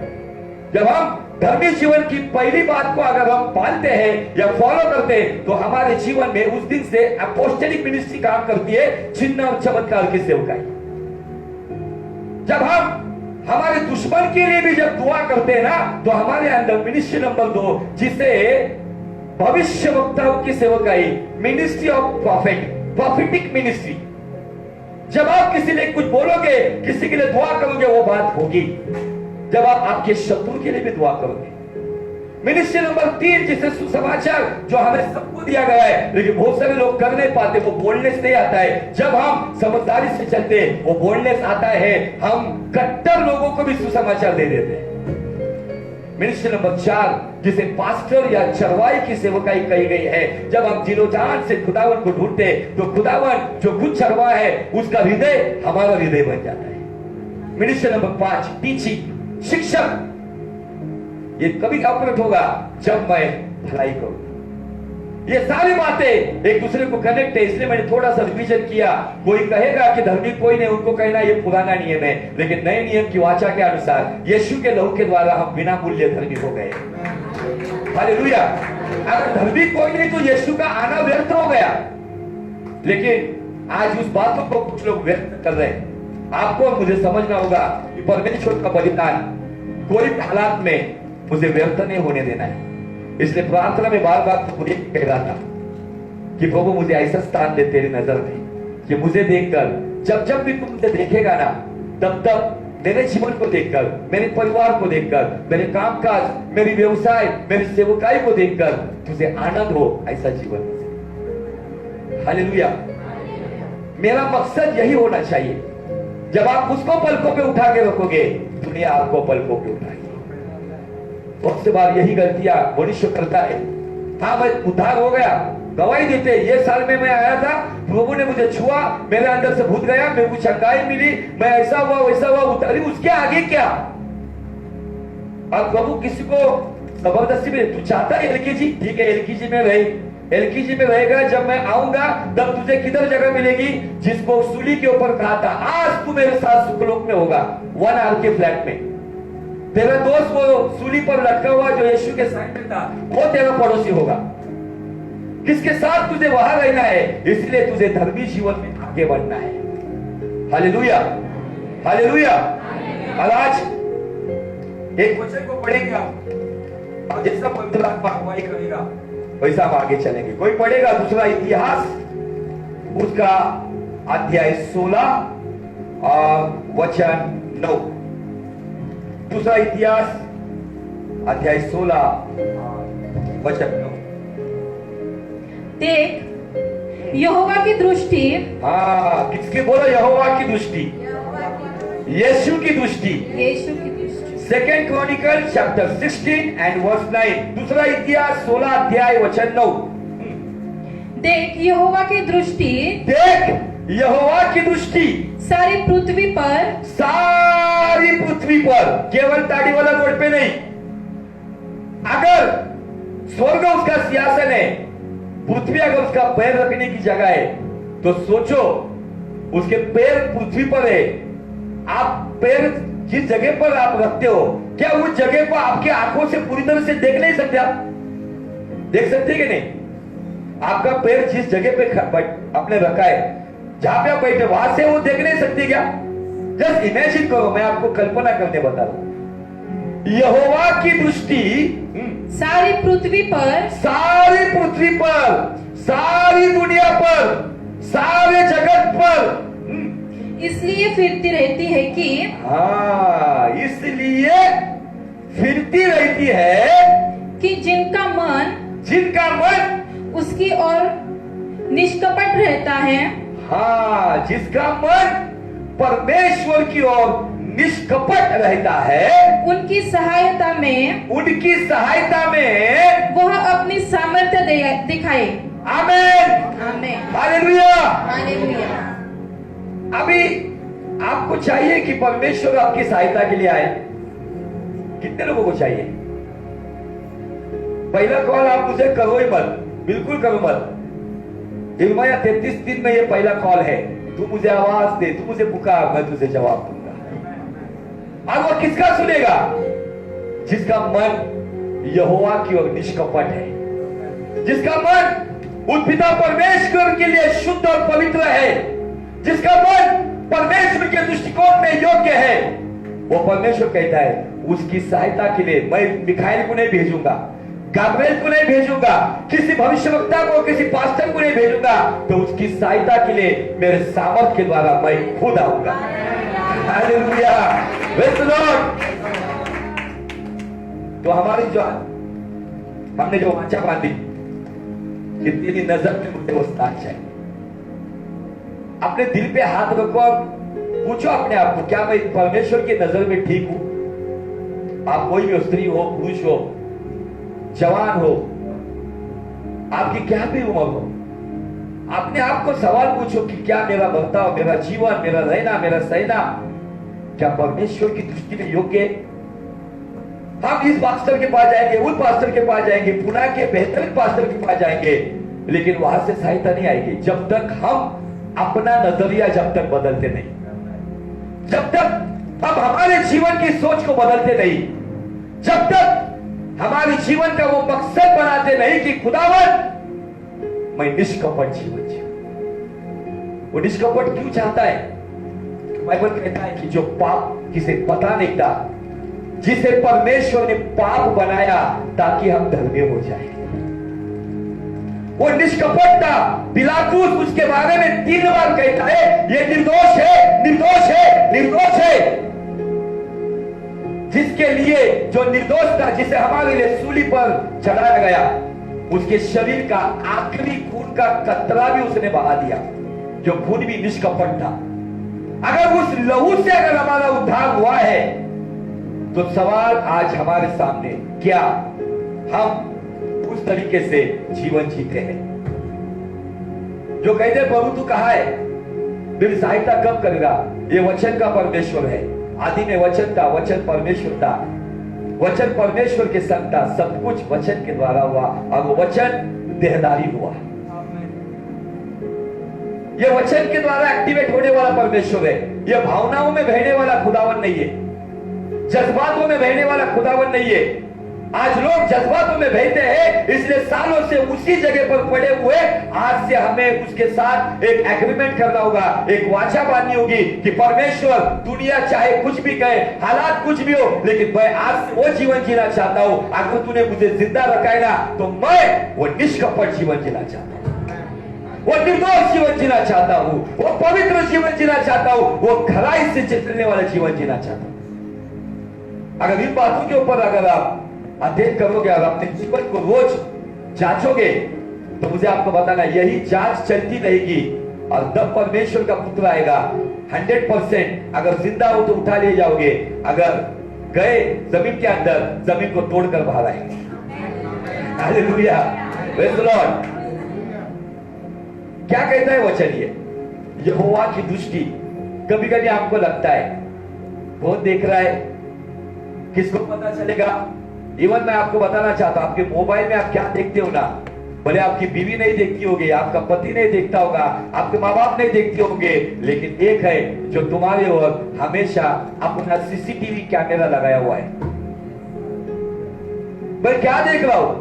जब हम धर्मी जीवन की पहली बात को अगर हम पालते हैं या फॉलो करते हैं तो हमारे जीवन में उस दिन से अपोस्टलिक मिनिस्ट्री काम करती है, चिन्ह और चमत्कार की सेवकाई। जब हम हमारे दुश्मन के लिए भी जब दुआ करते हैं ना तो हमारे अंदर मिनिस्ट्री नंबर 2 जिसे भविष्य वक्ताओं की सेवकाई, ministry of profit, prophetic ministry. जब आप किसी लिए कुछ बोलोगे, किसी के लिए दुआ करोगे, वो बात होगी। जब आप आपके शत्रु के लिए भी दुआ करोगे। मिनिस्ट्री नंबर 3 जिसे सुसमाचार, जो हमें सबको दिया गया है लेकिन बहुत सारे लोग कर नहीं पाते, वो बोलने से नहीं आता है। जब हम समझदारी से चलते हैं वो बोलने से आता है, हम कट्टर लोगों को भी सुसमाचार दे देते हैं। मिनिस्ट्री नंबर 4 जिसे पास्टर या चरवाई की सेवकाई कही गई है। जब हम दिलो जान से खुदावन को ढूंढते तो खुदावन जो खुद चरवा है उसका हृदय हमारा हृदय बन जाता है। मिनिस्ट्री नंबर 5 टीचिंग, शिक्षक। ये कभी ऑपरेट होगा जब मैं भलाई करूं। ये सारी बातें एक दूसरे को कनेक्ट है, इसलिए मैंने थोड़ा सा रिवीजन किया। कोई कहेगा कि धर्मी कोई नहीं, उनको कहना ये पुराना नियम है, लेकिन नए नियम की वाचा के अनुसार यीशु के लहू के द्वारा हम बिना मूल्य धर्मी हो गए। हालेलुया। अगर धर्मी कोई नहीं तो यीशु का आना व्यर्थ हो गया। लेकिन आज उस बातों को कुछ लोग व्यक्त कर रहे हैं। आपको और मुझे समझना होगा कि परमेश्वर का बलिदान कोई हालात में मुझे व्यर्थ नहीं होने देना है। इसलिए प्रार्थना में बार बार तो मुझे कह रहा था कि प्रभु मुझे ऐसा स्थान दे तेरी नजर में कि मुझे देखकर जब जब भी तुम मुझे देखेगा ना तब तब मेरे जीवन को देखकर, मेरे परिवार को देखकर, मेरे कामकाज, मेरी व्यवसाय, मेरी सेवकाई को देखकर तुझे आनंद हो, ऐसा जीवन। हालेलुया। मेरा मकसद यही होना चाहिए। जब आप उसको पलकों पे उठा के रखोगे दुनिया आपको पलकों पे उठाएगी। बहुत से बार यही गलतियां मनुष्य करता है। हाँ मैं उद्धार हो गया, गवाही देते, ये साल में मैं आया था, प्रभु ने मुझे छुआ, मेरे अंदर से भूत गया, मेरे को चंगाई मिली, मैं ऐसा हुआ वैसा हुआ, उतारी, उसके आगे क्या? और प्रभु किसी को जबरदस्ती में, तू चाहता है एलकेजी, ठीक है एलकेजी में रहे, एलकेजी में रहेगा, जब मैं आऊंगा तब तुझे किधर जगह मिलेगी? जिसको सूली के ऊपर कहा था आज तू मेरे साथ सुखलोक में होगा, 1 आवर के फ्लैट में। तेरा दोस्त वो सूली पर लटका हुआ जो यीशु के साथ में था, वो तेरा पड़ोसी होगा। किसके साथ तुझे वहां रहना है? इसलिए तुझे धर्मी जीवन में आगे बढ़ना है। Hallelujah, hallelujah. और आज एक वचन को पढ़ेगा और जैसा पवित्र आत्मा अगुवाई करेगा वैसा हम आगे चलेंगे। कोई पढ़ेगा दूसरा इतिहास उसका अध्याय 16 और वचन 9। दूसरा इतिहास अध्याय 16 वचन 9। देख यहोवा की दृष्टि, हाँ किसकी बोलो? यहोवा की दृष्टि, यीशु की दृष्टि। यीशु की दृष्टि। 2 क्रॉनिकल चैप्टर 16 एंड वर्स 9। दूसरा इतिहास 16 अध्याय वचन 9। देख यहोवा की दृष्टि, देख यहोवा की दृष्टि सारी पृथ्वी पर, सारी पृथ्वी पर, केवल ताड़ी वाला रोड पे नहीं। अगर स्वर्ग उसका सिंहासन है, पृथ्वी अगर उसका पैर रखने की जगह है, तो सोचो उसके पैर पृथ्वी पर है। आप पैर जिस जगह पर आप रखते हो, क्या उस जगह को आपके आंखों से पूरी तरह से देख नहीं सकते? आप देख सकते कि नहीं? आपका पैर जिस जगह पे आपने रखा है, जहां पे आप बैठे, वहां से वो देख नहीं सकती क्या? जस्ट इमेजिन करो, मैं आपको कल्पना करने बता रहा हूं। यहोवा की दृष्टि सारी पृथ्वी पर, सारी पृथ्वी पर, सारी दुनिया पर, सारे जगत पर इसलिए फिरती रहती है कि, हाँ इसलिए फिरती रहती है कि जिनका मन उसकी ओर निष्कपट रहता है। हाँ जिसका मन परमेश्वर की ओर निष्कपट रहता है, उनकी सहायता में वह अपनी सामर्थ्य दिखाए। आमेन, आमेन, हालेलुया। हालेलुया। अभी आपको चाहिए कि परमेश्वर आपकी सहायता के लिए आए? कितने लोगों को चाहिए? पहला कॉल आप मुझे करो ही मत, बिल्कुल करो मत। यिर्मयाह 33:3 में ये पहला कॉल है, तू मुझे आवाज दे, तू मुझे पुकार, मैं तुझे जवाब दूंगा। और वो किसका सुनेगा? जिसका मन यहोवा की ओर निष्कपट है, जिसका मन उस पिता परमेश्वर के लिए शुद्ध और पवित्र है, जिसका मन परमेश्वर के दृष्टिकोण में योग्य है। वो परमेश्वर कहता है उसकी सहायता के लिए मैं मिखाइल को नहीं भेजूंगा, गाब्रिएल को नहीं भेजूंगा, किसी भविष्यवक्ता को, किसी पास्टर को नहीं भेजूंगा, तो उसकी सहायता के लिए मेरे सामर्थ के द्वारा मैं खुद आऊंगा। Hallelujah, praise the Lord. तो हमारी जो हमने जो वाचा बांधी कि तेरी नजर में मुझे वो स्थान चाहिए। अपने दिल पे हाथ रखो और पूछो अपने आप को, क्या मैं परमेश्वर की नजर में ठीक हूं? आप कोई भी हो, स्त्री हो, पुरुष हो, जवान हो, आपकी क्या भी उम्र हो, अपने आप को सवाल पूछो कि क्या मेरा बर्ताव, मेरा जीवन, मेरा रहना, मेरा सहना क्या परमेश्वर की दृष्टि में योग्य है? हम इस पास्टर के पास जाएंगे, उस पास्टर के पास जाएंगे, पुणे के बेहतरीन पास्टर के पास जाएंगे, लेकिन वहां से सहायता नहीं आएगी जब तक हम अपना नजरिया जब तक बदलते नहीं, जब तक हम हमारे जीवन की सोच को बदलते नहीं, जब तक हमारे जीवन का वो मकसद बनाते नहीं कि खुदावन मैं निष्कपट जीवन जीऊं। वो निष्कपट क्यों चाहता है? बाइबल कहता है कि जो पाप किसे पता नहीं था, जिसे परमेश्वर ने पाप बनाया ताकि हम धर्मी हो जाए, वो निष्कपट था। पिलातुस उसके बारे में 3 बार कहता है ये निर्दोष है, निर्दोष है, निर्दोष है। जिसके लिए, जो निर्दोष था, जिसे हमारे लिए सूली पर चढ़ाया गया, उसके शरीर का आखिरी खून का कतरा भी उसने बहा दिया, जो खून भी निष्कपट था। अगर उस लहू से अगर हमारा उद्धार हुआ है, तो सवाल आज हमारे सामने, क्या हम उस तरीके से जीवन जीते हैं? जो कहते हैं प्रभु तू कहां है, मेरी सहायता कब करेगा? ये वचन का परमेश्वर है। आदि में वचन था, वचन परमेश्वर था, वचन परमेश्वर के संग था, सब कुछ वचन के द्वारा हुआ और वो वचन देहधारी हुआ। ये वचन के द्वारा एक्टिवेट होने वाला परमेश्वर है। ये भावनाओं में बहने वाला खुदावन नहीं है, जज्बातों में बहने वाला खुदावन नहीं है। आज लोग जज्बातों में बहते हैं, इसलिए सालों से उसी जगह पर पड़े हुए। आज से हमें उसके साथ एक एग्रीमेंट करना होगा, एक वाचा बांधनी होगी कि परमेश्वर दुनिया चाहे कुछ भी कहे, हालात कुछ भी हो, लेकिन मैं आज से वो जीवन जीना चाहता हूं। अगर तूने मुझे जिंदा रखा है ना, तो मैं वो निष्कपट जीवन जीना चाहता हूं, वो निर्दोष जीवन जीना चाहता हूं, वो पवित्र जीवन जीना चाहता हूं, वो खराई से चलने वाला जीवन जीना चाहता हूं। अगर इन बातों के ऊपर अगर आप अध्ययन करोगे और अपने जीवन को रोज जांचोगे, तो मुझे आपको बताना, यही जांच चलती रहेगी और तब परमेश्वर का पुत्र आएगा। 100% अगर जिंदा हो तो उठा ले जाओगे, अगर गए जमीन के अंदर, जमीन को तोड़कर बाहर आएंगे। Hallelujah, praise the Lord. क्या कहता है वचन? ये यहोवा की दृष्टि। कभी कभी आपको लगता है बहुत देख रहा है, किसको पता चलेगा? इवन मैं आपको बताना चाहता हूं, आपके मोबाइल में आप क्या देखते हो ना, भले आपकी बीवी नहीं देखती होगी, आपका पति नहीं देखता होगा, आपके माँ बाप नहीं देखते होंगे, लेकिन एक है जो तुम्हारे ओर हमेशा अपना सीसीटीवी कैमरा लगाया हुआ है। मैं क्या देख रहा हूं?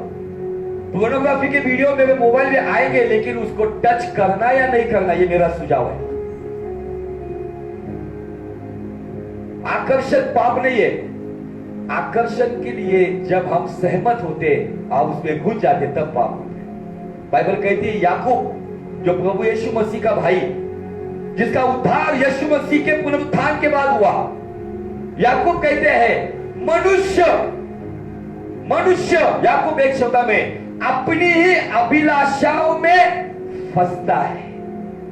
पोर्नोग्राफी के वीडियो मेरे मोबाइल में आएंगे, लेकिन उसको टच करना या नहीं करना, ये मेरा सुझाव है। आकर्षण पाप नहीं है। आकर्षण के लिए जब हम सहमत होते और उसमें घुस जाते, तब पाप होते। बाइबल कहती है याकूब, जो प्रभु यीशु मसीह का भाई, जिसका उद्धार यीशु मसीह के पुनरुत्थान के बाद हुआ, याकूब कहते हैं मनुष्य याकूब एक शब्द में अपनी ही अभिलाषाओं में फंसता है,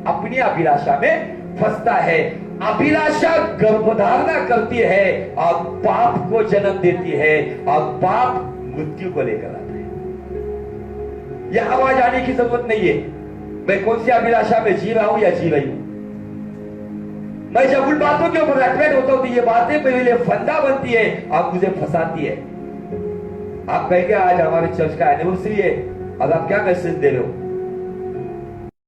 अपनी अभिलाषा में फंसता है। अभिलाषा गर्भधारणा करती है और पाप को जन्म देती है, और पाप मृत्यु को लेकर आता है। यह आवाज आने की जरूरत नहीं है मैं कौन सी अभिलाषा में जी रहा हूं या जी रही हूं। मैं जब उन बातों के ऊपर अट्रैक्ट होता हूं तो ये बातें मेरे लिए फंदा बनती है और मुझे फंसाती है। आप कहेंगे आज हमारे चर्च का एनिवर्सरी है, अब आप क्या मैसेज दे रहे हो?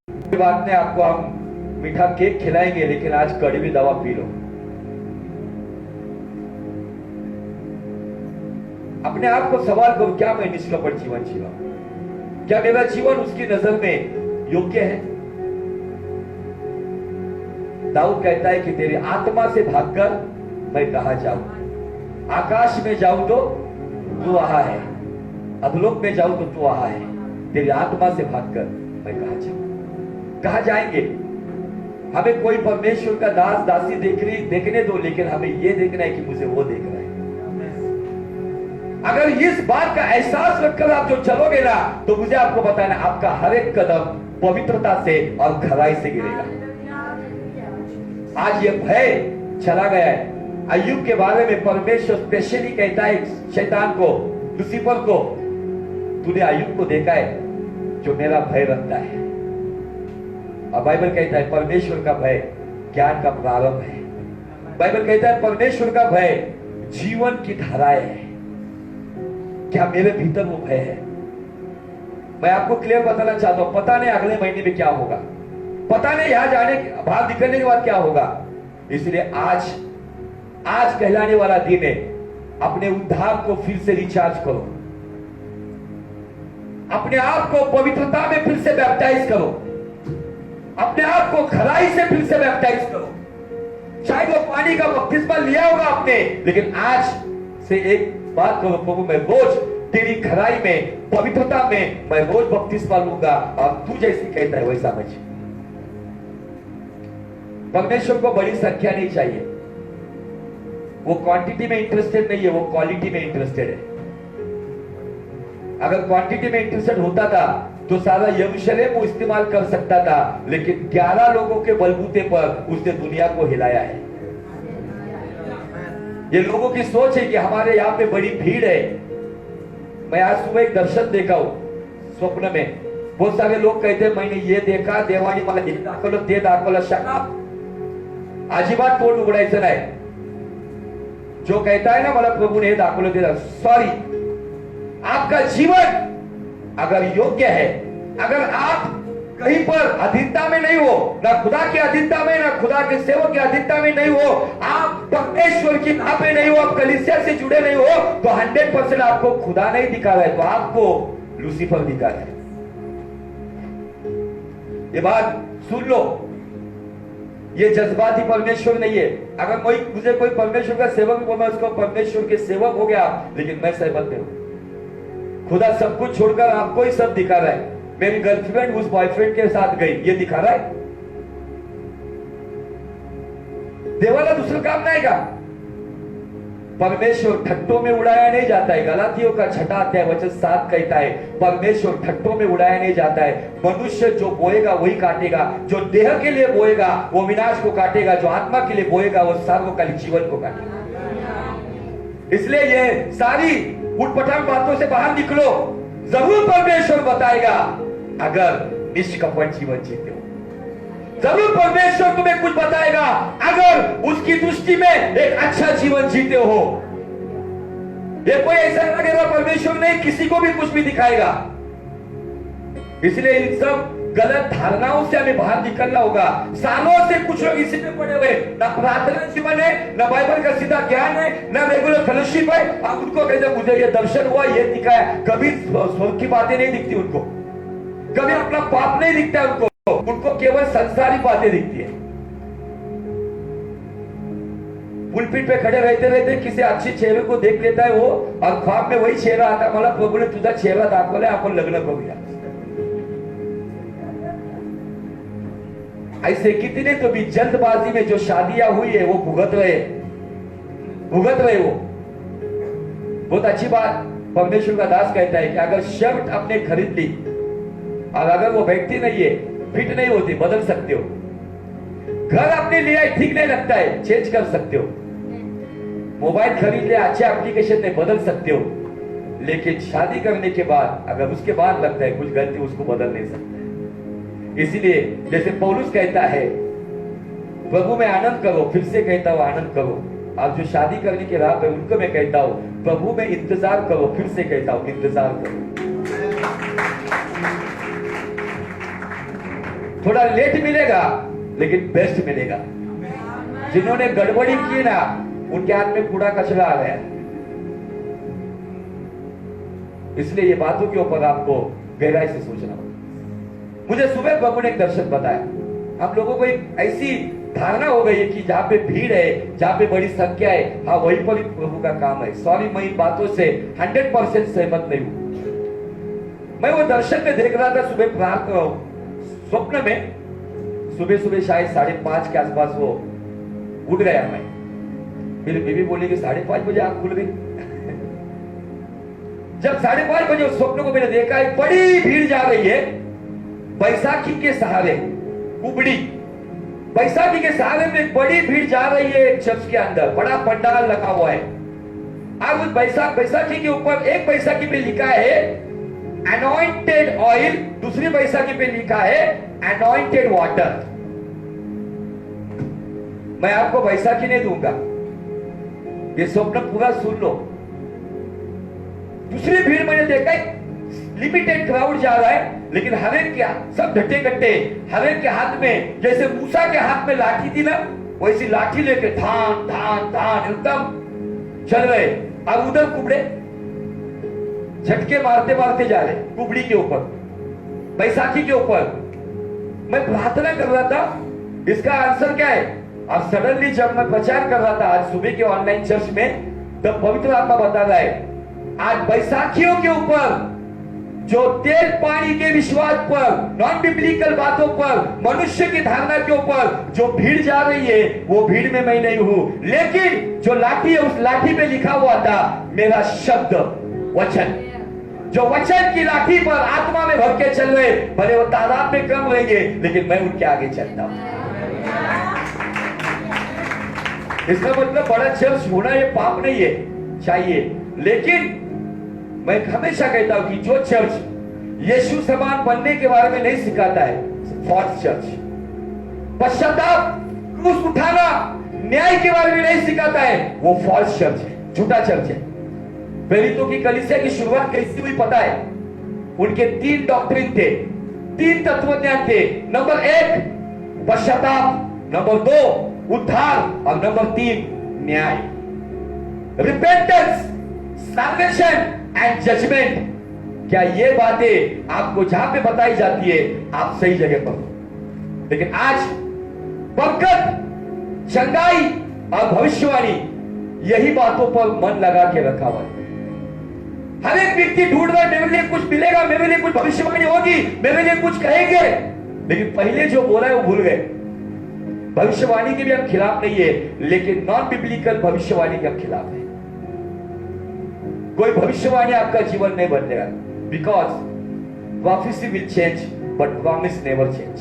कोई बात नहीं, आपको हम मीठा केक खिलाएंगे, लेकिन आज कड़वी दवा पी लो। अपने आप को सवाल करो, क्या मैं निष्कपट जीवन जीवा? क्या मेरा जीवन उसकी नजर में योग्य है? दाऊद कहता है कि तेरी आत्मा से भागकर मैं कहां जाऊं? आकाश में जाऊं तो तू वहां है, अधोलोक में जाऊं तो तू वहां है। तेरी आत्मा से भागकर मैं कहां जाऊं? कहां जाएंगे? हमें कोई परमेश्वर का दास दासी देखने दो, लेकिन हमें यह देखना है कि मुझे वो देख रहा है। अगर इस बात का एहसास रखकर आप जो चलोगे ना, तो मुझे आपको बताना, आपका हर एक कदम पवित्रता से और खराई से गिरेगा। आज ये भय चला गया है। अय्यूब के बारे में परमेश्वर स्पेशली कहता है शैतान को, लूसीफर को, तूने अय्यूब को देखा है जो मेरा भय रखता है। और बाइबल कहता है परमेश्वर का भय ज्ञान का प्रारंभ है। बाइबल कहता है परमेश्वर का भय जीवन की धाराएं है। क्या मेरे भीतर वो भय है? मैं आपको क्लियर बताना चाहता हूं, पता नहीं अगले महीने में क्या होगा, पता नहीं यहां जाने बाहर निकलने के बाद क्या होगा। इसलिए आज कहलाने वाला दिन है, अपने उद्धार को फिर से रिचार्ज करो, अपने आप को पवित्रता में फिर से बैप्टाइज करो, अपने आप को खराई से फिर से बैप्टाइज करो। शायद वो पानी का बपतिस्मा लिया होगा आपने, लेकिन आज से एक बात करो, प्रभु मैं रोज तेरी खराई में, पवित्रता में मैं रोज बपतिस्मा लूंगा, और तू जैसी कहता है वैसा मैं। परमेश्वर को बड़ी संख्या नहीं चाहिए, वो क्वांटिटी में इंटरेस्टेड नहीं है, वो क्वालिटी में इंटरेस्टेड है। अगर क्वांटिटी में इंटरेस्टेड होता था तो सारा यरूशलेम वो इस्तेमाल कर सकता था, लेकिन 11 लोगों के बलबूते पर उसने दुनिया को हिलाया है। ये लोगों की सोच है कि हमारे यहाँ पे बड़ी भीड़ है। मैं आज सुबह एक दर्शन देखा हूं स्वप्न में, बहुत सारे लोग कहते हैं मैंने ये देखा, देवानी मला हे दाखवलं ते दाखवलं। शका अजिबात तोंड उघडायचं नाही। जो कहता है ना मला प्रभु ने हे दाखवलं ते, सॉरी, आपका जीवन अगर योग्य है, अगर आप कहीं पर अधीनता में नहीं हो, ना खुदा की अधीनता में, ना खुदा के सेवक की अधीनता में नहीं हो, आप परमेश्वर की नाव पे नहीं हो, आप कलीसिया से जुड़े नहीं हो, तो 100% आपको खुदा नहीं दिखा रहा है, तो आपको लूसीफर दिखा रहा है। ये बात सुन लो, ये जज्बाती परमेश्वर नहीं है। अगर मुझे कोई परमेश्वर का सेवक बोला, उसको परमेश्वर के सेवक हो गया, लेकिन मैं सहमत नहीं हूं। खुदा सब कुछ छोड़कर आपको ही सब दिखा रहा है। मेरी गर्लफ्रेंड उस बॉयफ्रेंड के साथ गई, ये दिखा रहा है। देवाला दूसरा काम नहीं का। परमेश्वर ठट्टों में उड़ाया नहीं जाता है। गलातियों का 6 अध्याय वचन 7 कहता है परमेश्वर ठट्टों में उड़ाया नहीं जाता है। मनुष्य जो बोएगा वही काटेगा। जो देह के लिए बोएगा वो विनाश को काटेगा, जो आत्मा के लिए बोएगा वो सार्वकालिक जीवन को काटेगा। इसलिए ये सारी उटपटांग बातों से बाहर निकलो, जरूर परमेश्वर बताएगा अगर निष्कपट जीवन जीते हो। जरूर परमेश्वर तुम्हें कुछ बताएगा अगर उसकी दृष्टि में एक अच्छा जीवन जीते हो। ये कोई ऐसा लगेगा परमेश्वर नहीं किसी को भी कुछ भी दिखाएगा। इसलिए इन सब गलत धारणाओं से हमें बाहर निकलना होगा। सालों से कुछ लोग इसी में पड़े हुए, ना प्रार्थना जीवन है, ना बाइबल का सीधा ज्ञान है, ना रेगुलर फेलोशिप है। अब उनको कहते मुझे ये दर्शन हुआ, ये दिखाया, कभी स्वर्ग की बातें नहीं दिखती उनको, कभी अपना पाप नहीं दिखता उनको केवल संसारी बातें दिखती है। पुलपिट पे खड़े रहते रहते किसी अच्छे चेहरे को देख लेता है वो, और ख्वाब में वही चेहरा आता, मला प्रभूने तुझा चेहरा दाखवलाय, आपण लग्न करूया। ऐसे कितने तो भी जल्दबाजी में जो शादियां हुई है वो भुगत रहे वो। बहुत अच्छी बात परमेश्वर का दास कहता है कि अगर शर्ट आपने खरीद ली और अगर वो व्यक्ति नहीं है, फिट नहीं होती, बदल सकते हो। घर आपने लिया है, ठीक नहीं लगता है, चेंज कर सकते हो। मोबाइल खरीद लिया, अच्छे एप्लीकेशन में बदल सकते हो। लेकिन शादी करने के बाद अगर उसके बाद लगता है कुछ गलती, उसको बदल नहीं सकते। इसीलिए जैसे पौलुस कहता है प्रभु में आनंद करो। फिर से कहता हूं आनंद करो। आप जो शादी करने के राह पे उनको मैं कहता हूं प्रभु में इंतजार करो। फिर से कहता हूं इंतजार करो। थोड़ा लेट मिलेगा लेकिन बेस्ट मिलेगा। जिन्होंने गड़बड़ी की ना उनके हाथ में कूड़ा कचरा आ गया। इसलिए ये बातों के ऊपर आपको गहराई से सोचना होगा। मुझे सुबह प्रभु ने एक दर्शन बताया। हम लोगों को एक ऐसी धारणा हो गई है कि जहां पे भीड़ है, जहां पे बड़ी संख्या है, हाँ वहीं पर ही प्रभु का काम है। सॉरी, मैं इन बातों से 100% सहमत नहीं हूं। मैं वो दर्शन में देख रहा था सुबह प्रार्थना स्वप्न में। सुबह शायद 5:30 के आसपास वो उठ गया। मैं मेरी बीवी बोली कि 5:30 बजे आंख खुल गई। जब 5:30 बजे उस स्वप्न को मैंने देखा, एक बड़ी भीड़ जा रही है बैसाखी के सहारे। कुबड़ी बैसाखी के सहारे में एक बड़ी भीड़ जा रही है चर्च के अंदर। बड़ा पंडाल लगा हुआ है। अब उस बैसाखी के ऊपर एक बैसाखी पे लिखा है अनॉइंटेड ऑयल, दूसरी बैसाखी पे लिखा है अनॉइंटेड वाटर। मैं आपको बैसाखी नहीं दूंगा, ये स्वप्न पूरा सुन लो। दूसरी भीड़ मैंने देखा लिमिटेड क्राउड जा रहा है, लेकिन हर एक के सब ढट्टे कट्टे, हर एक के हाथ में जैसे मूसा के हाथ में लाठी थी ना, वैसी लाठी लेके धान धान धान एकदम चल रहे। अब उधर कुबड़े झटके मारते मारते जा रहे कुबड़ी के ऊपर, बैसाखी के ऊपर। मैं प्रार्थना कर रहा था इसका आंसर क्या है। और सडनली जब मैं प्रचार कर रहा था आज सुबह के ऑनलाइन चर्च में, तब पवित्र आत्मा बता रहा है आज बैसाखियों के ऊपर जो तेल पानी के विश्वास पर, नॉन बिब्लिकल बातों पर, मनुष्य की धारणा के ऊपर जो भीड़ जा रही है, वो भीड़ में मैं नहीं हूं। लेकिन जो लाठी है उस लाठी पे लिखा हुआ था मेरा शब्द वचन। जो वचन की लाठी पर आत्मा में भर के चल रहे, भले वो तादाद में कम रहेंगे लेकिन मैं उनके आगे चलता हूं। इसका मतलब बड़ा चर्च होना ये पाप नहीं है, चाहिए। लेकिन मैं हमेशा कहता हूं कि जो चर्च यीशु समान बनने के बारे में नहीं सिखाता है, फॉल्स चर्च। पश्चाताप, क्रूस उठाना, न्याय के बारे में नहीं सिखाता है, वो फॉल्स चर्च है, झूठा चर्च है। प्रेरितों की कलीसिया की शुरुआत कैसी हुई पता है? उनके 3 डॉक्ट्रिन थे, 3 तत्वज्ञान थे। नंबर 1 पश्चाताप, नंबर 2 उद्धार और नंबर 3 न्याय। Repentance, salvation and judgment. क्या ये बातें आपको जहां पे बताई जाती है आप सही जगह पर हो। लेकिन आज बरकत, चंगाई और भविष्यवाणी यही बातों पर मन लगा के रखा हुआ है। हर एक व्यक्ति ढूंढ रहा है मेरे लिए कुछ मिलेगा, मेरे लिए कुछ भविष्यवाणी होगी, मेरे लिए कुछ कहेंगे। लेकिन पहले जो बोला है वो भूल गए। भविष्यवाणी के भी हम खिलाफ नहीं है, लेकिन नॉन बिब्लिकल भविष्यवाणी के हम खिलाफ है। कोई भविष्यवाणी आपका जीवन नहीं बदलेगा, because prophecy will change but promise never change।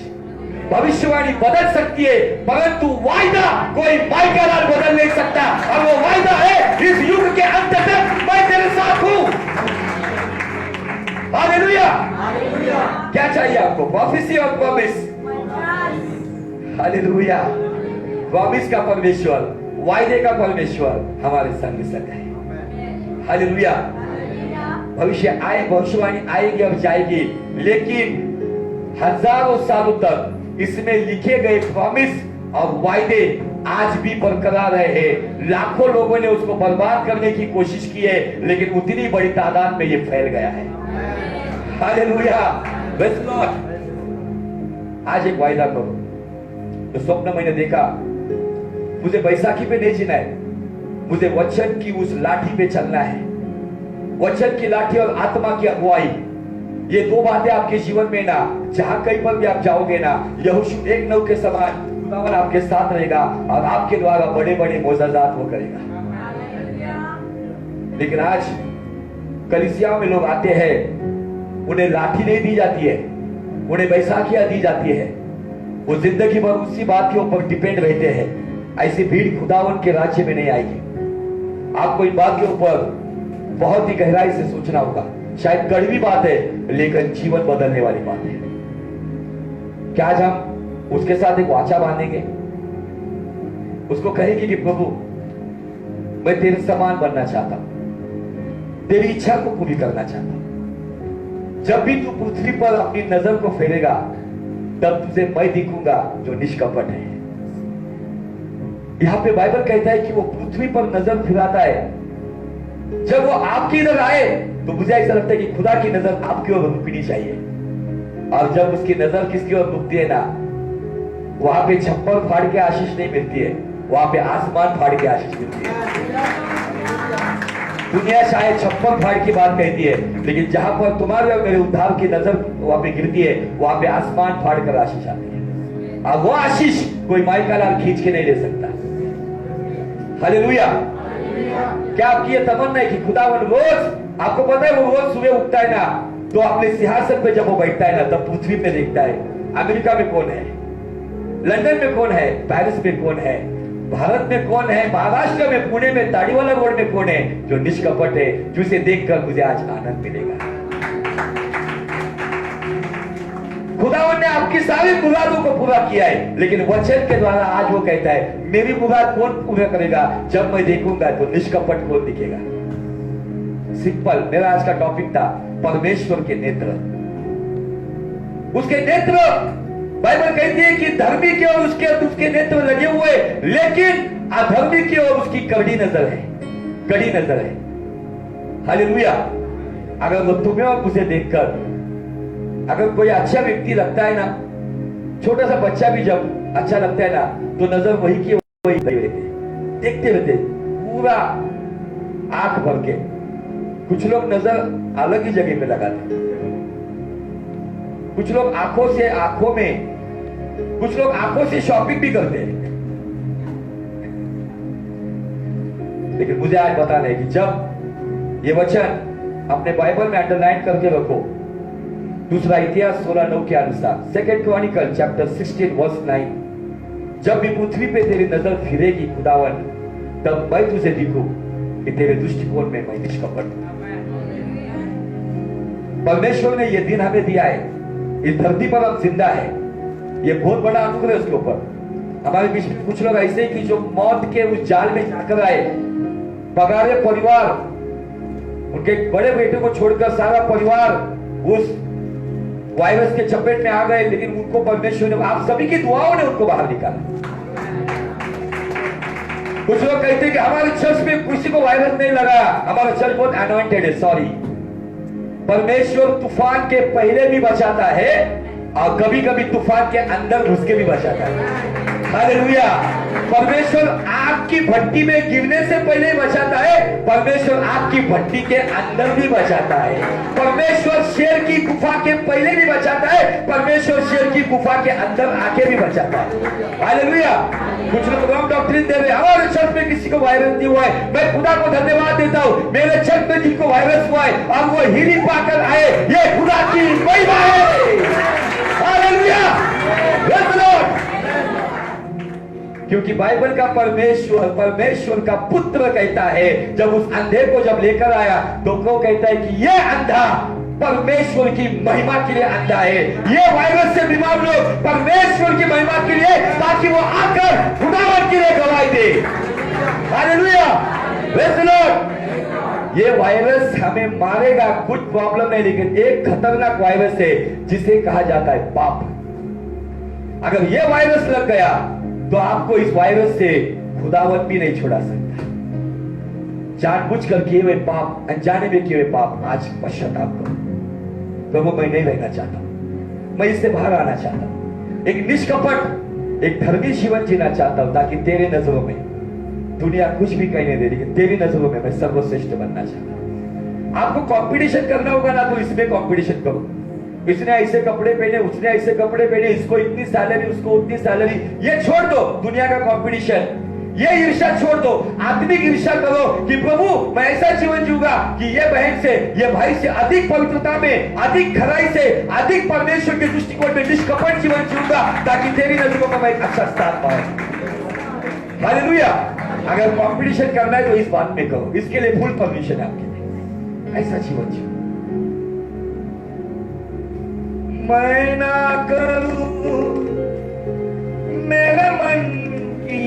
भविष्यवाणी बदल सकती है परंतु वायदा कोई माइकालाल बदल नहीं सकता। और वो वायदा है इस युग के अंत तक मैं तेरे साथ हूं। हालेलुया। क्या चाहिए आपको? प्रॉफेसी और प्रॉमिस। हालेलुया। प्रॉमिस का परमेश्वर, वायदे का परमेश्वर हमारे संग संग है। हालेलुया। भविष्यवाणी आएगी और जाएगी, लेकिन हजारों सालों तक इसमें लिखे गए प्रॉमिस और वायदे आज भी बरकरार रहे हैं। लाखों लोगों ने उसको बर्बाद करने की कोशिश की है, लेकिन उतनी बड़ी तादाद में ये फैल गया है। हालेलुया। आज एक वायदा करो। तो स्वप्न मैंने देखा, मुझे बैसाखी पे नहीं जीना है, मुझे वचन की उस लाठी पे चलना है। वचन की लाठी और आत्मा की अगुवाई, ये 2 बातें आपके जीवन में ना, जहां कहीं पर भी आप जाओगे ना, यहोशू 1:9 के समान खुदावन आपके साथ रहेगा और आपके द्वारा बड़े बड़े मोजज़ात वो करेगा। लेकिन आज कलीसियाओं में लोग आते हैं, उन्हें लाठी नहीं दी जाती है, उन्हें बैसाखियां दी जाती है। वो जिंदगी भर उसी बात के ऊपर डिपेंड रहते हैं। ऐसी भीड़ खुदावन के राज्य में नहीं आएगी। आपको इन बात के ऊपर बहुत ही गहराई से सोचना होगा। शायद कड़वी बात है, लेकिन जीवन बदलने वाली बात है। क्या आज हम उसके साथ एक वाचा बांधेंगे? उसको कहेगी कि प्रभु मैं तेरे समान बनना चाहता हूं, तेरी इच्छा को पूरी करना चाहता हूं। जब भी तू पृथ्वी पर अपनी नजर को फेरेगा तब तुझे मैं दिखूंगा जो निष्कपट है। यहां पे बाइबल कहता है कि वो पृथ्वी पर नजर फिराता है। जब वो आपकी नजर आए तो मुझे ऐसा लगता है कि खुदा की नजर आपकी ओर रुकनी चाहिए, और जब उसकी नजर किसकी ओर रुकती है ना, वहां पे छप्पर फाड़ के आशीष नहीं मिलती है, वहां पे आसमान फाड़ के आशीष मिलती है। दुनिया शायद छप्पर फाड़ की बात कहती है, लेकिन जहां पर तुम्हारे और मेरे उद्धार की नजर वहां पे गिरती है, वहां पे आसमान फाड़ कर आशीष आती है, और वो आशीष कोई माइका लाल खींच के नहीं ले सकता। हालेलुया। क्या आपकी ये तमन्ना है कि खुदावन रोज, आपको पता है वो रोज सुबह उठता है ना, तो अपने सिंहासन पे जब वो बैठता है ना, तब पृथ्वी पे देखता है अमेरिका में कौन है, लंदन में कौन है, पेरिस में कौन है, भारत में कौन है, महाराष्ट्र में, पुणे में, ताड़ीवाला रोड में कौन है जो निष्कपट है, जिसे देखकर मुझे आज आनंद मिलेगा। खुदावन ने आपकी सारी मुरादों को पूरा किया है, लेकिन वचन के द्वारा आज वो कहता है मेरी मुराद कौन पूरा करेगा, जब मैं देखूंगा तो निष्कपट कौन दिखेगा। सिंपल, मेरा आज का टॉपिक था परमेश्वर के नेत्र। उसके नेत्र, बाइबल कहती है कि धर्मी की ओर उसके नेत्र लगे हुए, लेकिन अधर्मी की ओर उसकी कड़ी नजर है, कड़ी नजर है। हालेलुया। अगर वो तुम्हें और मुझे देखकर, अगर कोई अच्छा व्यक्ति लगता है ना, छोटा सा बच्चा भी जब अच्छा लगता है ना, तो नजर वही की वही रहते, देखते रहते पूरा आंख भर के। कुछ लोग नजर अलग ही जगह पे लगाते, कुछ लोग आंखों में, कुछ लोग आंखों से शॉपिंग भी करते हैं। लेकिन मुझे आज बताना है कि जब ये वचन अपने बाइबल में अंडरलाइन करके रखो, दूसरा इतिहास 16:9 के अनुसार, सेकंड क्रॉनिकल चैप्टर 16 वर्स 9, जब भी पृथ्वी पे तेरी नजर फिरेगी खुदावन, तब मैं तुझे दिखूं कि तेरे दृष्टिकोण में मैं निष्कपट। परमेश्वर ने यह दिन हमें दिया है, इस धरती पर हम जिंदा है, ये बहुत बड़ा अनुग्रह है उसके ऊपर। हमारे बीच में कुछ लोग ऐसे कि जो मौत के उस जाल में जाकर आए, पगारे परिवार, उनके बड़े बेटे को छोड़कर सारा परिवार उस वायरस के चपेट में आ गए, लेकिन उनको परमेश्वर ने, आप सभी की दुआओं ने उनको बाहर निकाला। कुछ लोग कहते हैं कि हमारे चर्च में किसी को वायरस नहीं लगा, हमारा चर्च बहुत अनॉइंटेड है। सॉरी, परमेश्वर तूफान के पहले भी बचाता है और कभी कभी तूफान के अंदर घुस के भी बचाता है। हालेलुया। परमेश्वर आपकी भट्टी में गिरने से पहले बचाता है, परमेश्वर आपकी भट्टी के अंदर भी बचाता है। परमेश्वर शेर की गुफा के पहले भी बचाता है, परमेश्वर शेर की गुफा के अंदर आके भी बचाता है। हालेलुया। कुछ लोग रॉन्ग डॉक्ट्रिन दे रहे, हमारे चर्च में किसी को वायरस नहीं हुआ है। मैं खुदा को धन्यवाद देता हूँ, मेरे चर्च में जिनको वायरस हुआ है और वो हीलिंग पाकर आए, ये खुदा की महिमा है। हालेलुया। Praise the Lord. क्योंकि बाइबल का परमेश्वर का पुत्र कहता है, जब उस अंधे को जब लेकर आया तो वो कहता है कि ये अंधा परमेश्वर की महिमा के लिए अंधा है, ये वायरस से बीमार लोग परमेश्वर की महिमा के लिए, ताकि वो आकर खुदावन के लिए गवाही दे। हालेलुया। Praise the Lord. ये वायरस हमें मारेगा, कुछ प्रॉब्लम नहीं, लेकिन एक खतरनाक वायरस है जिसे कहा जाता है पाप। अगर ये वायरस लग गया तो आपको इस वायरस से खुदावन भी नहीं छुड़ा सकता। जानबूझकर किए हुए पाप, अनजाने में किए हुए पाप, आज पश्चाताप करो। प्रभु मैं नहीं रहना चाहता, मैं इससे बाहर आना चाहता हूं, एक निष्कपट, एक धर्मी जीवन जीना चाहता हूं, ताकि तेरे नजरों में दुनिया कुछ भी कहने दे, लेकिन तेरी नजरों में मैं सर्वश्रेष्ठ बनना चाहता हूं। आपको कंपटीशन करना होगा ना, तो इसमें कंपटीशन करो। इसने ऐसे कपड़े पहने, उसने ऐसे कपड़े पहने, इसको इतनी सैलरी, उसको उतनी सैलरी, ये छोड़ दो दुनिया का कंपटीशन, ये ईर्ष्या छोड़ दो। आत्मिक ईर्ष्या करो कि प्रभु मैं ऐसा जीवन जीऊंगा कि ये बहन से, ये भाई से अधिक पवित्रता में, अधिक खराई से, अधिक परमेश्वर के दृष्टिकोण में निष्कपट जीवन जीऊंगा, ताकि तेरी नजरों में मैं एक अच्छा स्थान पाऊं। हालेलुया। अगर कंपटीशन करना है तो इस बात में करो, इसके लिए फुल परमिशन है आपके लिए। ऐसा जीवन जीओ। मैं ना करूं मेरे मन की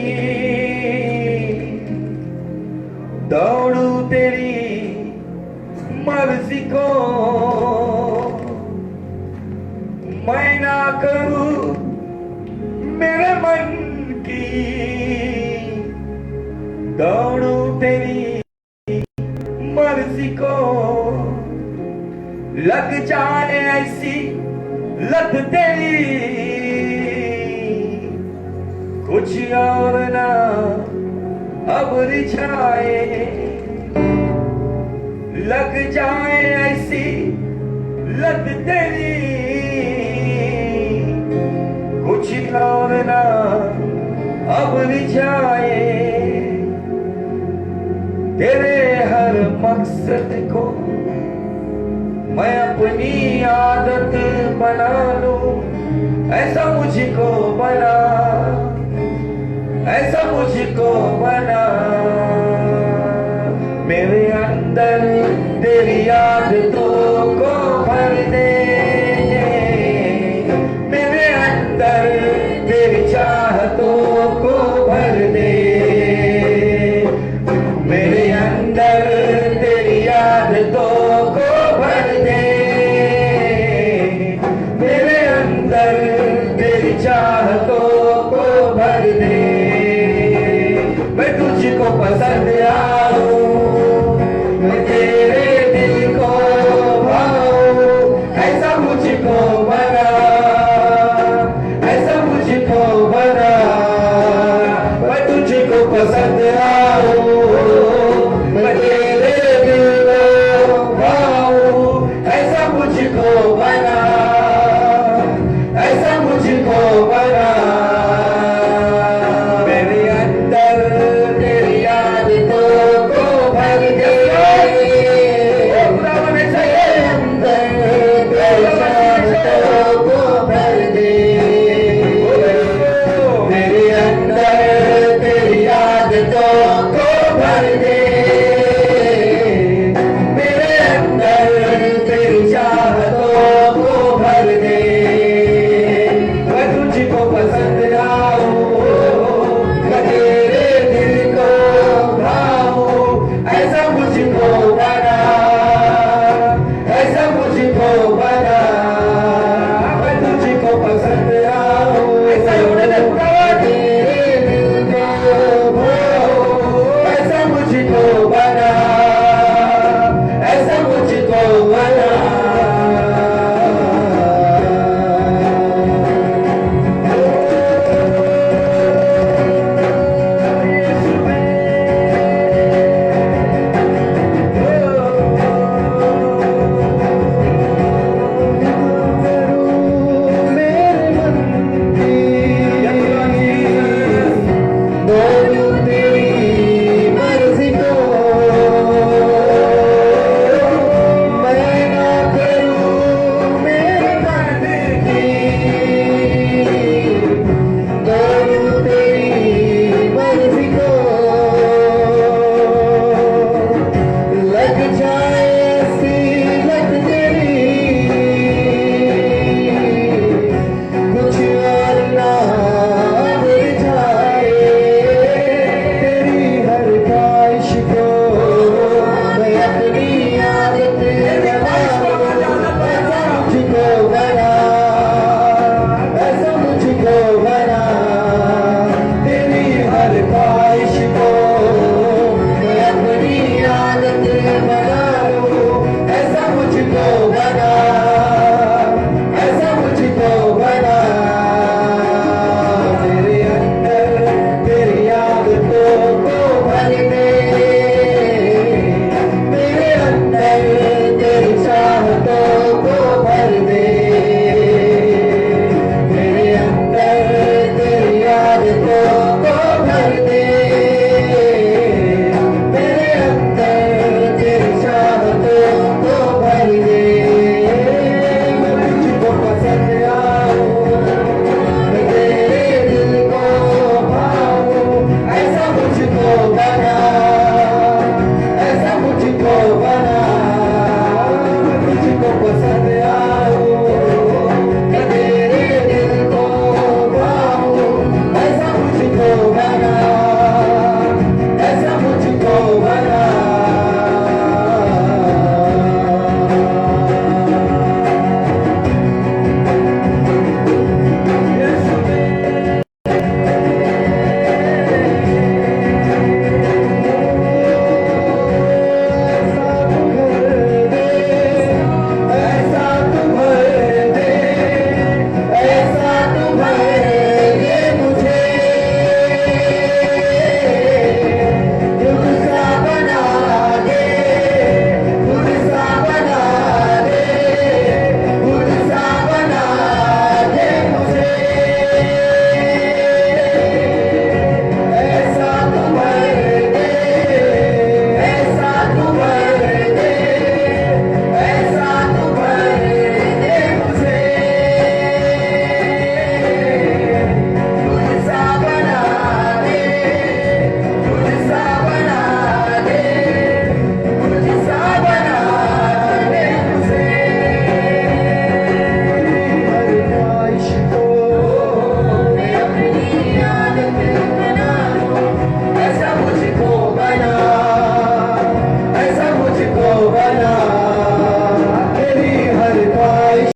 दौड़ू तेरी मर्जी को, मैं ना करूं मेरे मन की, दौड़ू तेरी मर्जी को, लग जाए ऐसी लत तेरी, कुछ और ना अब रिझाए, लग जाए ऐसी लत तेरी, कुछ और ना अब रिझाए, तेरे हर मकसद को मैं अपनी आदत बना लूं, ऐसा मुझको बना, ऐसा मुझको बना, मेरे अंदर तेरी आदतों को भर दे, मेरे अंदर तेरी चाहतों को भर दे, मेरे अंदर तेरी आदतों को भर दे, मेरे अंदर तेरी चाहतों को भर दे, मैं तुझको पसंद आऊं, मैं तेरे दिल को भाऊं, ऐसा मुझको बना, ऐसा मुझको बना, मैं तुझको पसंद आऊं, मैं तेरे दिल को भाऊं, ऐसा मुझको बना, ऐसा मुझको बना, मेरे अंदर तेरी आदतों को भर दे, मेरे अंदर तेरी चाहतों को भर दे, मेरे अंदर तेरी आदतों को भर दे, मेरे अंदर तेरी चाहतों को भर दे,